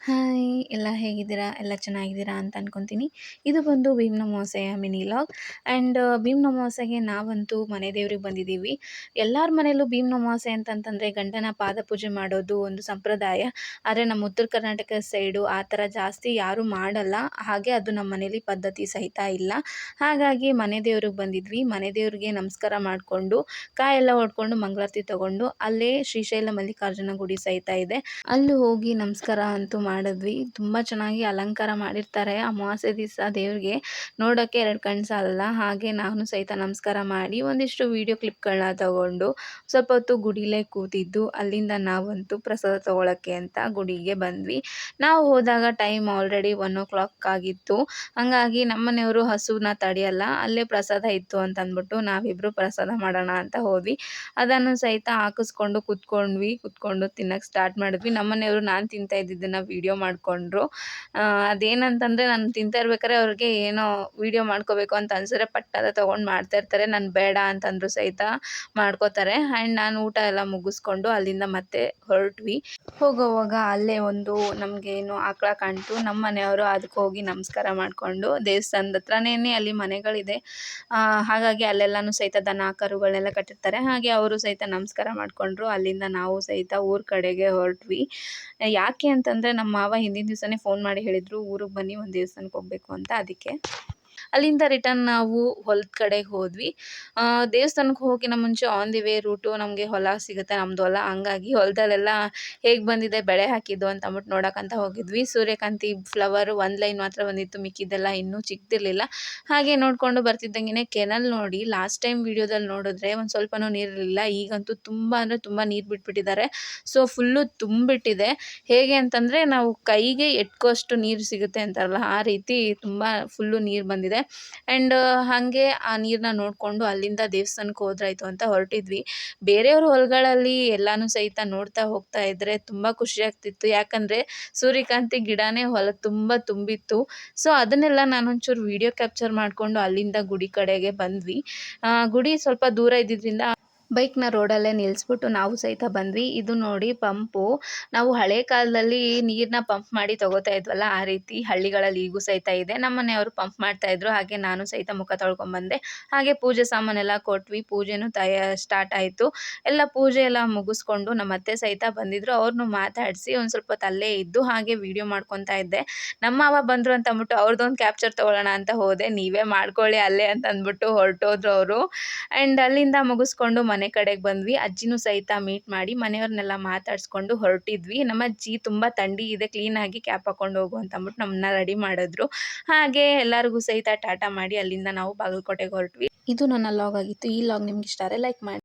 Hi! ಎಲ್ಲ ಹೇಗಿದ್ದೀರಾ? ಎಲ್ಲ ಚೆನ್ನಾಗಿದ್ದೀರಾ ಅಂತ ಅನ್ಕೊತೀನಿ. ಇದು ಬಂದು ಭೀಮ್ನ ಅಮಾವಾಸ್ಯೆಯ ಮಿನಿ ವ್ಲಾಗ್ ಆ್ಯಂಡ್ ಭೀಮ್ನ ಅಮಾವಾಸ್ಯೆಗೆ ನಾವಂತೂ ಮನೆ ದೇವ್ರಿಗೆ ಬಂದಿದ್ದೀವಿ. ಎಲ್ಲರ ಮನೆಯಲ್ಲೂ ಭೀಮ್ನ ಅಮಾವಾಸ್ಯೆ ಅಂತಂತಂದರೆ ಗಂಡನ ಪಾದಪೂಜೆ ಮಾಡೋದು ಒಂದು ಸಂಪ್ರದಾಯ. ಆದರೆ ನಮ್ಮ ಉತ್ತರ ಕರ್ನಾಟಕ ಸೈಡು ಆ ಥರ ಜಾಸ್ತಿ ಯಾರೂ ಮಾಡಲ್ಲ. ಹಾಗೆ ಅದು ನಮ್ಮ ಮನೇಲಿ ಪದ್ಧತಿ ಸಹಿತ ಇಲ್ಲ. ಹಾಗಾಗಿ ಮನೆ ದೇವ್ರಿಗೆ ಬಂದಿದ್ವಿ. ಮನೆ ದೇವ್ರಿಗೆ ನಮಸ್ಕಾರ ಮಾಡಿಕೊಂಡು ಕಾಯೆಲ್ಲ ಹೊಡ್ಕೊಂಡು ಮಂಗಳಾರತಿ ತೊಗೊಂಡು ಅಲ್ಲೇ ಶ್ರೀಶೈಲ ಮಲ್ಲಿಕಾರ್ಜುನ ಗುಡಿ ಸಹಿತ ಇದೆ. ಅಲ್ಲಿ ಹೋಗಿ ನಮಸ್ಕಾರ ಅಂತೂ ಮಾಡಿದ್ವಿ. ತುಂಬ ಚೆನ್ನಾಗಿ ಅಲಂಕಾರ ಮಾಡಿರ್ತಾರೆ ಅಮಾವಾಸ್ಯೆ ದಿವಸ ದೇವ್ರಿಗೆ. ನೋಡೋಕ್ಕೆ 2 ಕಣ್ಣು ಸಾಲಲ್ಲ. ಹಾಗೆ ನಾನು ಸಹಿತ ನಮಸ್ಕಾರ ಮಾಡಿ ಒಂದಿಷ್ಟು ವೀಡಿಯೋ ಕ್ಲಿಪ್ಗಳನ್ನ ತಗೊಂಡು ಸ್ವಲ್ಪ ಹೊತ್ತು ಗುಡಿಲೇ ಕೂತಿದ್ದು ಅಲ್ಲಿಂದ ನಾವಂತೂ ಪ್ರಸಾದ ತೊಗೊಳಕ್ಕೆ ಅಂತ ಗುಡಿಗೆ ಬಂದ್ವಿ. ನಾವು ಹೋದಾಗ ಟೈಮ್ ಆಲ್ರೆಡಿ 1:00 ಆಗಿತ್ತು. ಹಾಗಾಗಿ ನಮ್ಮನೆಯವರು ಹಸುವನ್ನ ತಡೆಯಲ್ಲ, ಅಲ್ಲೇ ಪ್ರಸಾದ ಇತ್ತು ಅಂತ ಅಂದ್ಬಿಟ್ಟು ನಾವಿಬ್ಬರು ಪ್ರಸಾದ ಮಾಡೋಣ ಅಂತ ಹೋದ್ವಿ. ಅದನ್ನು ಸಹಿತ ಹಾಕಿಸ್ಕೊಂಡು ಕುತ್ಕೊಂಡು ತಿನ್ನಕ್ಕೆ ಸ್ಟಾರ್ಟ್ ಮಾಡಿದ್ವಿ. ನಮ್ಮನೆಯವರು ನಾನು ತಿಂತಾ ಇದ್ದಿದ್ದನ್ನು ವೀಡಿಯೋ ಮಾಡಿಕೊಂಡ್ರು. ಅದೇನಂತಂದರೆ ನಾನು ತಿಂತಾ ಇರ್ಬೇಕಾದ್ರೆ ಅವ್ರಿಗೆ ಏನೋ ವೀಡಿಯೋ ಮಾಡ್ಕೋಬೇಕು ಅಂತ ಅನ್ಸಿದ್ರೆ ಪಟ್ಟದ ತೊಗೊಂಡು ಮಾಡ್ತಾಯಿರ್ತಾರೆ. ನಾನು ಬೇಡ ಅಂತಂದರೂ ಸಹಿತ ಮಾಡ್ಕೋತಾರೆ. ಆ್ಯಂಡ್ ನಾನು ಊಟ ಎಲ್ಲ ಮುಗಿಸ್ಕೊಂಡು ಅಲ್ಲಿಂದ ಮತ್ತೆ ಹೊರಟ್ವಿ. ಹೋಗೋವಾಗ ಅಲ್ಲೇ ಒಂದು ನಮಗೇನು ಆಕಳ ಕಾಣ್ತು. ನಮ್ಮ ಮನೆಯವರು ಅದಕ್ಕೆ ಹೋಗಿ ನಮಸ್ಕಾರ ಮಾಡಿಕೊಂಡು ದೇವಸ್ಥಾನದ ಹತ್ರನೇ ಅಲ್ಲಿ ಮನೆಗಳಿದೆ. ಹಾಗಾಗಿ ಅಲ್ಲೆಲ್ಲನೂ ಸಹಿತ ದನ ಕರುಗಳನ್ನೆಲ್ಲ ಕಟ್ಟಿರ್ತಾರೆ. ಹಾಗೆ ಅವರು ಸಹಿತ ನಮಸ್ಕಾರ ಮಾಡಿಕೊಂಡ್ರು. ಅಲ್ಲಿಂದ ನಾವು ಸಹಿತ ಊರ ಕಡೆಗೆ ಹೊರಟ್ವಿ. ಯಾಕೆ ಅಂತಂದರೆ ನಮ್ಮ ಮಾವ ಹಿಂದಿನ ದಿವಸನೇ ಫೋನ್ ಮಾಡಿ ಹೇಳಿದರು, ಊರಿಗೆ ಬನ್ನಿ ಒಂದು ದೇವಸ್ಥಾನಕ್ಕೆ ಹೋಗಬೇಕು ಅಂತ. ಅದಕ್ಕೆ ಅಲ್ಲಿಂದ ರಿಟರ್ನ್ ನಾವು ಹೊಲದ ಕಡೆಗೆ ಹೋದ್ವಿ. ದೇವಸ್ಥಾನಕ್ಕೆ ಹೋಗಿನ ಮುಂಚೆ ಆನ್ ದಿ ವೇ ರೂಟು ನಮಗೆ ಹೊಲ ಸಿಗುತ್ತೆ, ನಮ್ಮದು ಹೊಲ. ಹಂಗಾಗಿ ಹೊಲದಲ್ಲೆಲ್ಲ ಹೇಗೆ ಬಂದಿದೆ ಬೆಳೆ ಹಾಕಿದ್ದು ಅಂತ ಅಂದ್ಬಿಟ್ಟು ನೋಡೋಕ್ಕಂತ ಹೋಗಿದ್ವಿ. ಸೂರ್ಯಕಾಂತಿ ಫ್ಲವರು ಒಂದು ಲೈನ್ ಮಾತ್ರ ಬಂದಿತ್ತು, ಮಿಕ್ಕಿದ್ದೆಲ್ಲ ಇನ್ನೂ ಚಿಕ್ಕದಿರಲಿಲ್ಲ. ಹಾಗೆ ನೋಡಿಕೊಂಡು ಬರ್ತಿದ್ದಂಗೆ ಕೆನಲ್ ನೋಡಿ ಲಾಸ್ಟ್ ಟೈಮ್ ವೀಡಿಯೋದಲ್ಲಿ ನೋಡಿದ್ರೆ ಒಂದು ಸ್ವಲ್ಪನೂ ನೀರಿರಲಿಲ್ಲ. ಈಗಂತೂ ತುಂಬ ಅಂದರೆ ತುಂಬ ನೀರು ಬಿಟ್ಬಿಟ್ಟಿದ್ದಾರೆ. So full ತುಂಬಿಟ್ಟಿದೆ. ಹೇಗೆ ಅಂತಂದರೆ ನಾವು ಕೈಗೆ ಎಟ್ಕೋಷ್ಟು ನೀರು ಸಿಗುತ್ತೆ ಅಂತಾರಲ್ಲ, ಆ ರೀತಿ ತುಂಬ ಫುಲ್ಲು ನೀರು ಬಂದಿದೆ. ಆ್ಯಂಡ್ ಹಾಗೆ ಆ ನೀರನ್ನ ನೋಡಿಕೊಂಡು ಅಲ್ಲಿಂದ ದೇವಸ್ಥಾನಕ್ಕೆ ಹೋದ್ರಾಯ್ತು ಅಂತ ಹೊರಟಿದ್ವಿ. ಬೇರೆಯವ್ರ ಹೊಲಗಳಲ್ಲಿ ಎಲ್ಲನೂ ಸಹಿತ ನೋಡ್ತಾ ಹೋಗ್ತಾ ಇದ್ದರೆ ತುಂಬ ಖುಷಿಯಾಗ್ತಿತ್ತು. ಯಾಕಂದರೆ ಸೂರ್ಯಕಾಂತಿ ಗಿಡನೇ ಹೊಲ ತುಂಬ ತುಂಬಿತ್ತು. ಸೊ ಅದನ್ನೆಲ್ಲ ನಾನೊಂಚೂರು ವೀಡಿಯೋ ಕ್ಯಾಪ್ಚರ್ ಮಾಡಿಕೊಂಡು ಅಲ್ಲಿಂದ ಗುಡಿ ಕಡೆಗೆ ಬಂದ್ವಿ. ಗುಡಿ ಸ್ವಲ್ಪ ದೂರ ಇದ್ದಿದ್ದರಿಂದ ಬೈಕ್ನ ರೋಡಲ್ಲೇ ನಿಲ್ಲಿಸ್ಬಿಟ್ಟು ನಾವು ಸಹಿತ ಬಂದ್ವಿ. ಇದು ನೋಡಿ ಪಂಪು. ನಾವು ಹಳೆ ಕಾಲದಲ್ಲಿ ನೀರನ್ನ ಪಂಪ್ ಮಾಡಿ ತೊಗೋತಾ ಇದ್ವಲ್ಲ, ಆ ರೀತಿ ಹಳ್ಳಿಗಳಲ್ಲಿ ಈಗೂ ಸಹಿತ ಇದೆ. ನಮ್ಮ ಮನೆಯವರು ಪಂಪ್ ಮಾಡ್ತಾಯಿದ್ರು. ಹಾಗೆ ನಾನು ಸಹಿತ ಮುಖ ತೊಳ್ಕೊಂಬಂದೆ. ಹಾಗೆ ಪೂಜೆ ಸಾಮಾನೆಲ್ಲ ಕೊಟ್ವಿ. ಪೂಜೆನೂ ಸ್ಟಾರ್ಟ್ ಆಯಿತು. ಎಲ್ಲ ಪೂಜೆ ಎಲ್ಲ ಮುಗಿಸ್ಕೊಂಡು ನಮ್ಮ ಅತ್ತೆ ಸಹಿತ ಬಂದಿದ್ದರು. ಅವ್ರನ್ನೂ ಮಾತಾಡಿಸಿ ಒಂದು ಸ್ವಲ್ಪ ಹೊತ್ತು ಅಲ್ಲೇ ಇದ್ದು ಹಾಗೆ ವೀಡಿಯೋ ಮಾಡ್ಕೊತಾ ಇದ್ದೆ. ನಮ್ಮ ಮಾವ ಬಂದರು ಅಂತ ಅಂದ್ಬಿಟ್ಟು ಅವ್ರದ್ದೊಂದು ಕ್ಯಾಪ್ಚರ್ ತೊಗೊಳ್ಳೋಣ ಅಂತ ಹೋದೆ. ನೀವೇ ಮಾಡ್ಕೊಳ್ಳಿ ಅಲ್ಲೇ ಅಂತ ಅಂದ್ಬಿಟ್ಟು ಹೊರಟೋದ್ರು ಅವರು. ಆ್ಯಂಡ್ ಅಲ್ಲಿಂದ ಮುಗಿಸ್ಕೊಂಡು ಮನೆ ಕಡೆಗೆ ಬಂದ್ವಿ. ಅಜ್ಜಿನೂ ಸಹಿತ ಮೀಟ್ ಮಾಡಿ ಮನೆಯವ್ರನ್ನೆಲ್ಲ ಮಾತಾಡಿಸ್ಕೊಂಡು ಹೊರಟಿದ್ವಿ. ನಮ್ಮ ಅಜ್ಜಿ ತುಂಬ ಥಂಡಿ ಇದೆ, ಕ್ಲೀನಾಗಿ ಕ್ಯಾಪ್ ಹಾಕ್ಕೊಂಡು ಹೋಗು ಅಂತ ಅಂದ್ಬಿಟ್ಟು ನಮ್ಮನ್ನ ರೆಡಿ ಮಾಡಿದ್ರು. ಹಾಗೆ ಎಲ್ಲರಿಗೂ ಸಹಿತ ಟಾಟಾ ಮಾಡಿ ಅಲ್ಲಿಂದ ನಾವು ಬಾಗಲಕೋಟೆಗೆ ಹೊರಟ್ವಿ. ಇದು ನನ್ನ ಲಾಗ್ ಆಗಿತ್ತು. ಈ ಲಾಗ್ ನಿಮ್ಗೆ ಇಷ್ಟ ಆದರೆ ಲೈಕ್ ಮಾಡಿ.